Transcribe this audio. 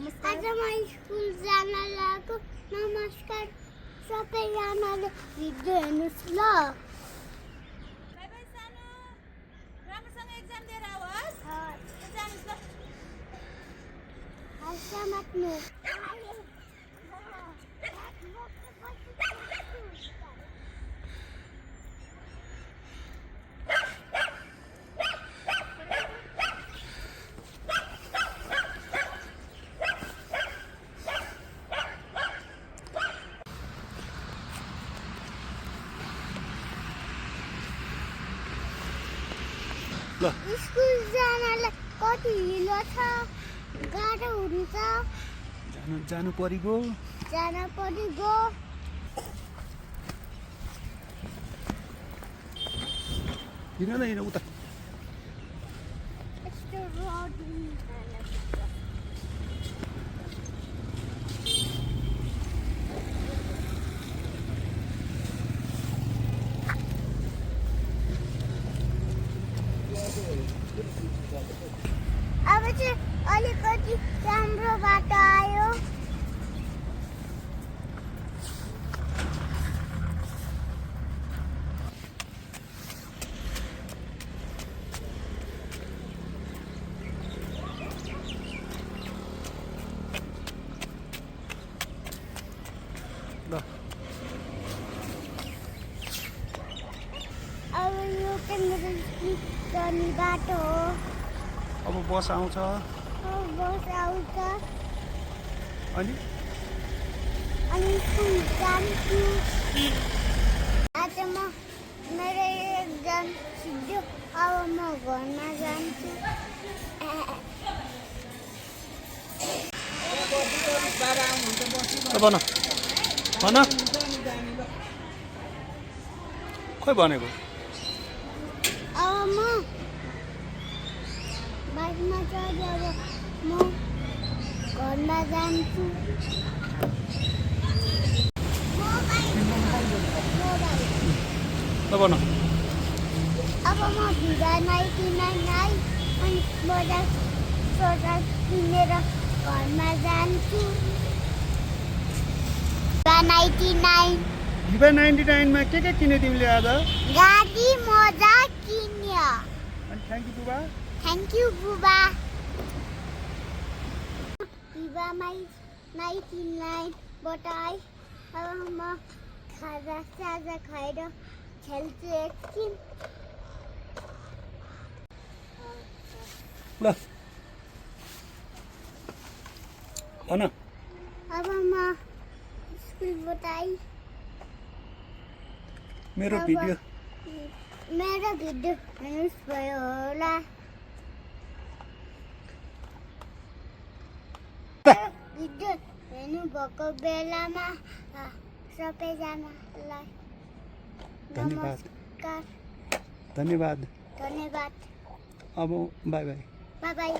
आज म स्कुल जान लागेको। नमस्कार सबैजनाले भिडियो हेर्नुस् ल। बाई बाई सानो राम्रोसँग एक्जाम दिएर आओस् जानुस् ल हल्का मात्नु ल स्कुल जानलाई कति हिलो छ, गाह्रो हुन्छ, जानु परिगो। जान परिगो। हिँड न हिँड उता। यस्तो रोड अब चाहिँ अलिकति राम्रो बाटो आयो। ल अब यो चाहिँ मेरो स्कुल जाने बाटो हो। अब बस आउँछ अब बस आउँछ अनि अनि स्कुल जान्छु। आज म मेरो एक्जाम सिद्धो। अब म घरमा जान्छु। भन भन खोइ भनेको। अब म बाइकमा चढ्यो। अब म घरमा जान्छु। ल भन अब म भिजा 99 आई अनि बजार सोडा किनेर घरमा जान्छु। भिजा 99 भिभा 99 मा के किन्यो तिमीले आज? गाडी मजा किन्यो। अनि थ्याङ्क यू बुबा। थ्याङ्क यू बुबा। भिजा 99 बाट आइ। अब म खाजा साजा खाएर खेल्छु एकछिन। ल भन अब म स्कुलबाट आइ। मेरो भिडियो मेरो भिडियो हेर्नुस् भयो होला। भिडियो हेर्नु भएको बेलामा सबैजनालाई धन्यवाद। नमस्कार। धन्यवाद। धन्यवाद। अब बाई बाई। By by.